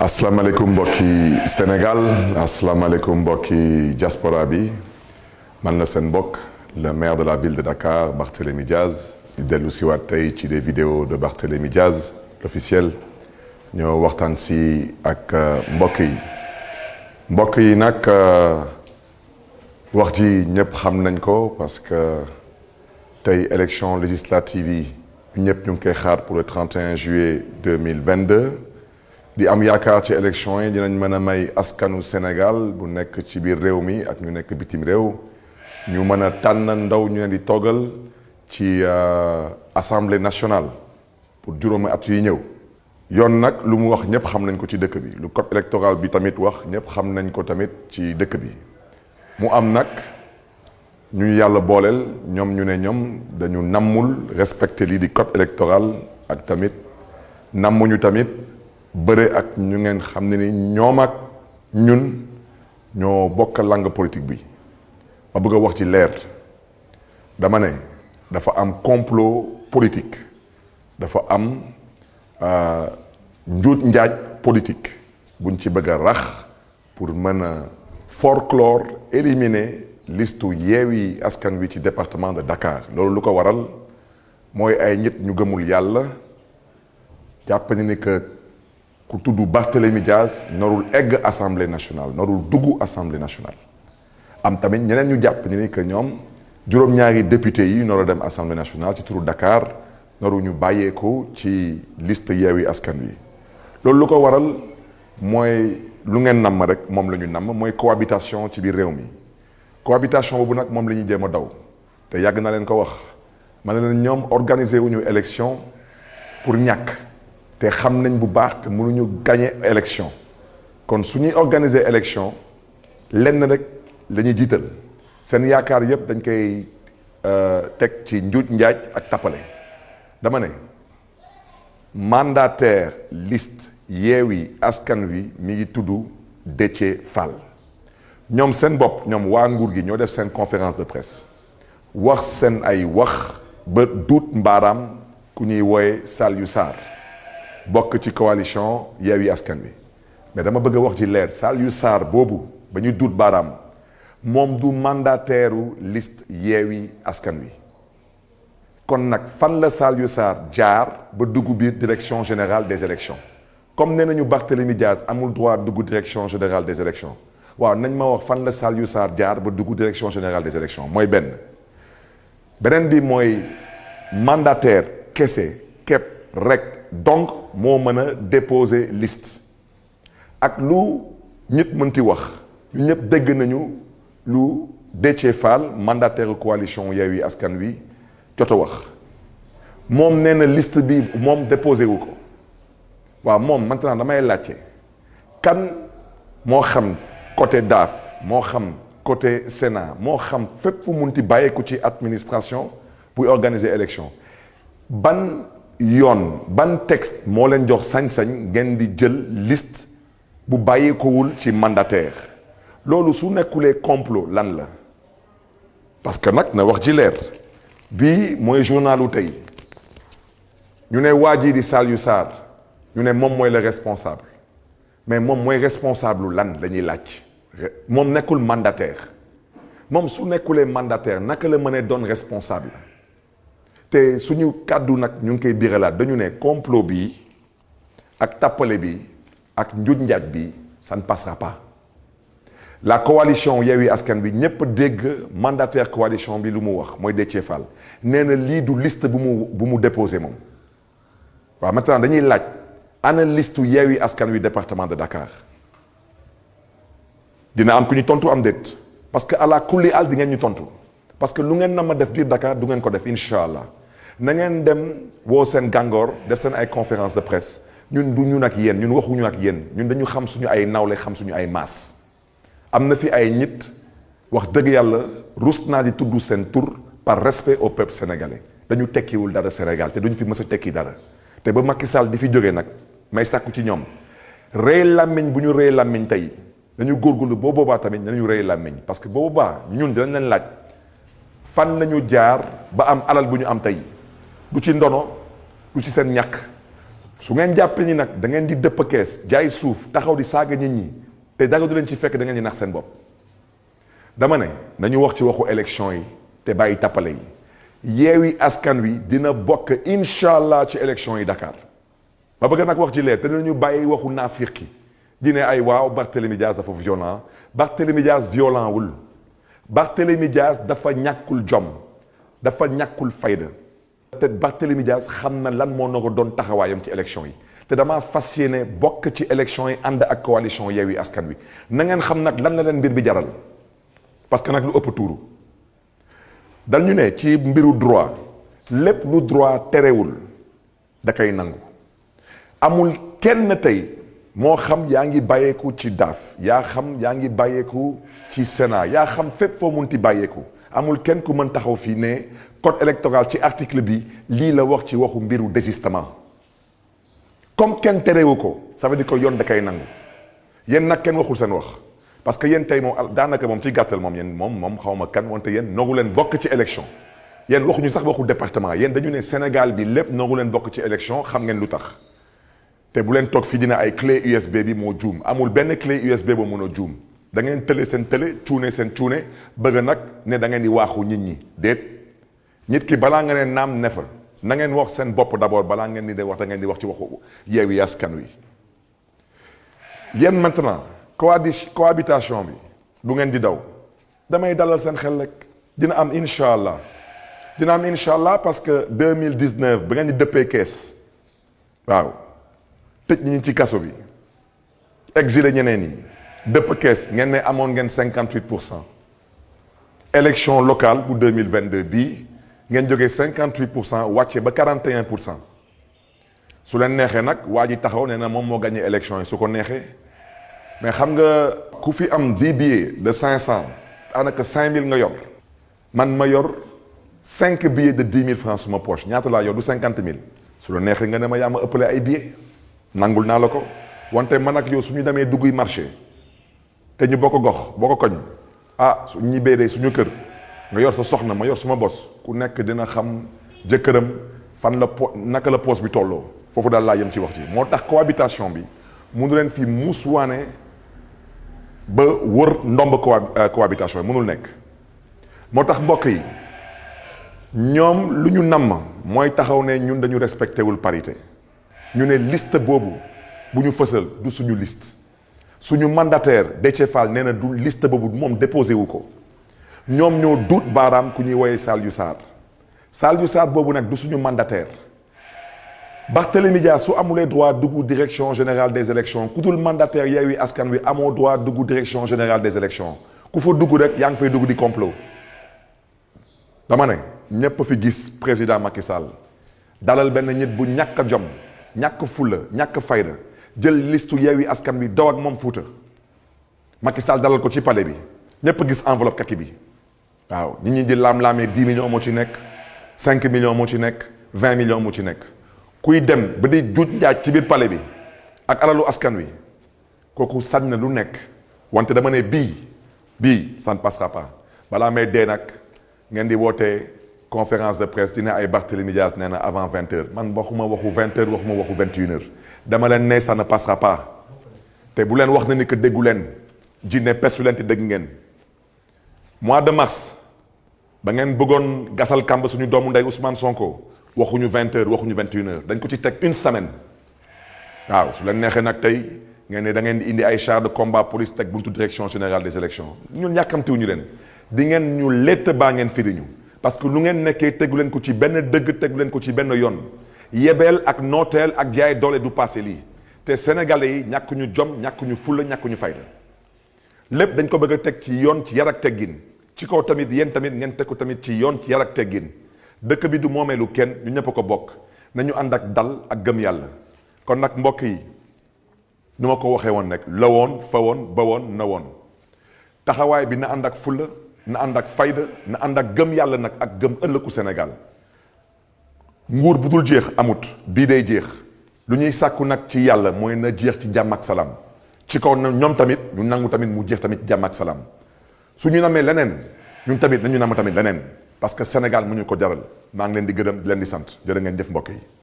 asalaamaaleykum mbokki Sénégal asalaamaaleykum mbokki diaspora bi man la seen mbokk le maire de la ville de Dakar Barthélémy Diaz di dellu si waat tey ci des vidéos de Barthélémy Diaz l'officiel ñoo waxtaan si ak mbokk yi nag wax ji ñëpp xam nañ ko parce que tey élection législative yi ñëpp ñu ngi koy xaar pour le 31 juillet 2022 di am yaakaar ci élection yi dinañ mën a may askanu Sénégal bu nekk ci biir réew mi ak ñu nekk bitim réew ñu mën a tànn ndaw ñu leen di toggal ci assemblée nationale pour juróomi at yi ñëw. yoon nag lu mu wax ñëpp xam nañ ko ci dëkk bi lu code électoral bi tamit wax ñëpp xam nañ ko tamit ci dëkk bi mu am nag ñu yàlla booleel ñoom ñu ne ñoom dañu nammul respecter lii di code électoral ak tamit nammuñu tamit bëre ak ñu ngeen xam ne ni ñoom ak ñun ñoo bokk langue politique bi ma bëgg a wax ci leer dama ne dafa am complot politique dafa am njuut njaaj politique buñ ci bëgg a rax pour mën a folklore éliminer listu Yewwi Askan Wi ci département de Dakar loolu lu ko waral mooy ay nit ñu gëmul yàlla jàpp ni que ku tudd Barthélémy Diaz norul egg assemblée nationale norul dugg assemblée nationale am tamit ñeneen ñu jàpp ni que ñoom juróom-ñaari député yi nor a dem assemblée nationale ci turu Dakar noru ñu bàyyeeku ci liste Yewwi Askan Wi loolu lu ko waral mooy lu ngeen namm rek moom la ñu namm mooy cohabitation ci biir réew mi cohabitation boobu nag moom la ñuy jéem a daw te yàgg na leen ko wax ma ne leen ñoom organiser wuñu élection pour ñàkk te xam nañ bu baax que mënuñu gagner élection kon su ñuy organiser élection lenn rek la ñuy jiital seen yaakaar yëpp dañ koy teg ci njuuj njaaj ak tappale dama ne mandataire liste Yewwi Askan Wi mi ngi tudd Déthié Fall ñoom seen bopp ñoom waa nguur gi ñoo def seen conférence de presse wax seen ay wax ba duut mbaaraam ku ñuy wooye Saliou Sarr bokk ci coalition Yewwi Askan Wi mais dama bëgg a wax ji leer Saliou Sarr boobu ba ñu duut baaraam moom du mandataire liste Yewwi Askan Wi kon nag fan la Saliou Sarr jaar ba dugg biir direction générale des élections comme nee nañu Barthélémy Diaz amul droit dugg direction générale des élections waaw nañ ma wax fan la Saliou Sarr jaar ba dugg direction générale des élections mooy beneen bi mooy mandataire kese képp rek donc moo mën a déposer liste ak lu ñëpp mënti wax ñu ñëpp dégg nañu lu Déthié Fall mandataire coalition Yewwi Askan Wi jot a wax moom nee na liste bi moom déposé wu ko waaw moom maintenant damay laajte kan moo xam côté DAF moo xam côté Sénat moo xam fépp fu munti bàyyeeku ci administration buy organiser élection ban yoon ban texte moo leen jox sañ-sañ ngeen di jël liste bu bàyyeekuwul ci mandataire loolu su nekkulee complot lan la parce que nag na wax ji leer bii mooy journalu tey ñu ne waa ji di Saliou Sarr ñu ne moom mooy le responsable mais moom mooy responsable lan la ñuy laaj moom nekkul mandataire moom su nekkulee mandataire naka la mënee doon responsable te suñu kàddu nag ñu ngi koy biralaat dañu ne complot bi ak tappale bi ak njuuj njaaj bi ça ne passera pas la coalition Yewwi Askan Wi ñëpp dégg mandataire coalition bi lu mu wax mooy Déthié Fall nee na lii du liste bu mu déposé moom waaw maintenant dañuy laaj ana liste Yewwi Askan Wi département de Dakar dina am ku ñu tontu am déet parce que ala kulli al di ngeen ñu tontu parce que lu ngeen na ma def biir Dakar du ngeen ko def incha allah na ngeen dem woo seen gàngoor def seen ay conférence de presse ñun du ñun ak yéen ñun waxuñu ak yéen ñun dañu xam suñu ay nawle xam suñu ay maas am na fi ay nit wax dëgg yàlla rus naa di tudd seen tur par respect au peuple sénégalais dañu tekkiwul dara Sénégal te duñu fi mës a tekki dara te ba Macky Sall di fi jógee nag may sàkku ci ñoom rëy làmmiñ bu ñu rëy làmmiñ tey dañu góorgóorlu boo boobaa tamit nañu rëy làmmiñ parce que boo boobaa ñun dinañ leen laaj fan nañu jaar ba am alal bu ñu am tey du ci ndono du ci seen ñàkk su ngeen jàppee ni nag da ngeen di dëpp kees jaay suuf taxaw di saaga nit ñi te dara du leen ci fekk da ngeen di nax seen bopp. dama ne nañu wax ci waxu élection yi te bàyyi tappale yi Yewwi Askan Wi dina bokk incha allah ci élection yi Dakar ba bëgg nag wax ci leer te dinañu bàyyi waxu naafiqi di ne ay waaw Barthélémy Dias dafa violent Barthélémy Dias violent wul Barthélémy Dias dafa ñàkkul jom dafa ñàkkul fayda te Barthélémy Dias xam na lan moo na ko doon taxawaayam ci élection yi te damaa fas yéene bokk ci élection yi ànd ak coalition Yewwi Askan Wi na ngeen xam nag lan la leen mbir bi jaral parce que nag lu ëpp tuuru dañu ne ci mbiru droit lépp lu droit terewul da koy nangu amul kenn tey moo xam yaa ngi bàyyeeku ci daaf yaa xam yaa ngi bàyyeeku ci Sénat yaa xam fépp foo munti bàyyeeku amul kenn ku mën taxaw fii ne code électoral ci article bi lii la wax ci waxu mbiru désistement comme kenn terewu ko ça veut dire que yoon da koy nangu yéen nag kenn waxul seen wax parce que yéen tey moom daanaka moom ci gàttal moom yéen moom xaw ma kan wante yéen noogu leen bokk ci élection yéen waxuñu sax waxu département yéen dañu ne Sénégal bi lépp noogu leen bokk ci élection xam ngeen lu tax te bu leen toog fii dina ay clé USB bi moo juum amul benn clé USB ba mun a juum da ngeen tële seen tële cuune seen cuune bëgg nag ne da ngeen di waaxu nit ñi déet nit ki balaa nga ne naam ne fa na ngeen wax seen bopp d'abord balaa ngeen di wax da ngeen di wax ci waxu Yewwi Askan Wi yéen maintenant cohabitation bi bu ngeen di daw damay dalal seen xel rek dina am incha allah parce que 2019 ba ngeen di dëppee kees waaw tëj ñi ci kaso bi exilé ñeneen yi dëpp kees ngeen ne amoon ngeen 58%. élection locale bu 2022 bii ngeen jógee 58% wàcce ba 41%. su leen neexee nag waa ji taxaw nee na moom moo gagné élection yi su ko neexee mais xam nga ku fi am 10 billets de 500 daanaka 5000 nga yor man ma yor 5 billets de 10 000 francs suma poche ñaata laa yor du 50 000 su la neexee nga ne ma yaa ma ëppale ay billets nangul naa la ko wante man ak yow suñu demee dugguy marché te ñu bokk gox bokk koñ su ñibbee de suñu kër nga yor sa soxna ma yor suma bos ku nekk dina xam jëkkëram fan la naka la poos bi tolloo foofu daal laa yem ci wax ci moo tax cohabitation bi mënu leen fi muuswaane ba wër ndomb cohabitation yi mënul nekk moo tax mbokk yi ñoom lu ñu namm mooy taxaw ne ñun dañu respecté wul parité ñu ne liste boobu bu ñu fësal du suñu liste suñu mandataire Déthié Fall nee na du liste boobu moom déposé wu ko ñoom ñoo duut baaraam ku ñuy woyee Saliou Sarr boobu nag du suñu mandataire Barthélémy Dias su amulee droit dugg direction générale des élections ku dul mandataire Yewwi Askan Wi amoo droit dugg direction générale des élections ku fa dugg rek yaa ngi fay dugg di complot dama ne ñépp fi gis président Macky Sall dalal benn nit bu ñàkk a jom ñàkk fulla ñàkk fayda jël listu Yewwi Askan Wi daw ak moom Fuuta Macky Sall dalal ko ci palais bi ñépp gis enveloppe kaki bi waaw nit ñi di laam-laamee 10 millions moo ci nekk 5 millions moo ci nekk 20 millions moo ci nekk kuy dem ba di juuj njaaj ci biir palais bi ak alalu askan wi kooku sañ na lu nekk wante dama ne bii ça ne passera pas balaa may dee nag ngeen di wootee conférence de presse dina ay Barthélémy Dias nee na avant 20h man waxuma waxu 20h waxuma waxu 21h dama leen ne ça ne passera pas te bu leen wax na ni que déggu leen jinne pesu leen te dégg ngeen mois de mars ba ngeen bëggoon gasal kàmb suñu doomu ndey Ousmane Sonko waxuñu 20h waxuñu 21h dañ ko ci teg une semaine waaw su leen neexee nag tey ngeen ne da ngeen di indi ay chars de combat police teg buntu direction générale des élections ñun yàkkamtiwuñu leen di ngeen ñu létt baa ngeen firiñu parce que lu ngeen nekkee tegu leen ko ci benn dëgg tegu leen ko ci benn yoon yebeel ak nooteel ak jaay doole du passé lii te sénégalais yi ñàkkuñu jom ñàkkuñu fulla ñàkkuñu fayda lépp dañ ko bëgg a teg ci yoon ci yar ak teggin ci kaw tamit yéen tamit ngeen teg ko tamit ci yoon ci yar ak teggin dëkk bi du moomeelu kenn ñu ñëpp ko bokk nañu ànd ak dal ak gëm yàlla kon nag mbokk yi nu ma ko waxee woon rek la woon fa woon ba woon na woon taxawaay bi na ànd ak fulla na ànd ak fayda na ànd ak gëm yàlla nag ak gëm ëllëgu Sénégal nguur bu dul jeex amut bii day jeex lu ñuy sàkku nag ci yàlla mooy na jeex ci jàmm ak salaam ci kaw na ñoom tamit ñu nangu tamit mu jeex tamit jàmm ak salaam su ñu namee leneen ñun tamit nañu nam tamit leneen parce que Sénégal mu ñu ko jaral maa ngi leen di gërëm di leen di sant jërë ngeen jëf mbokk yi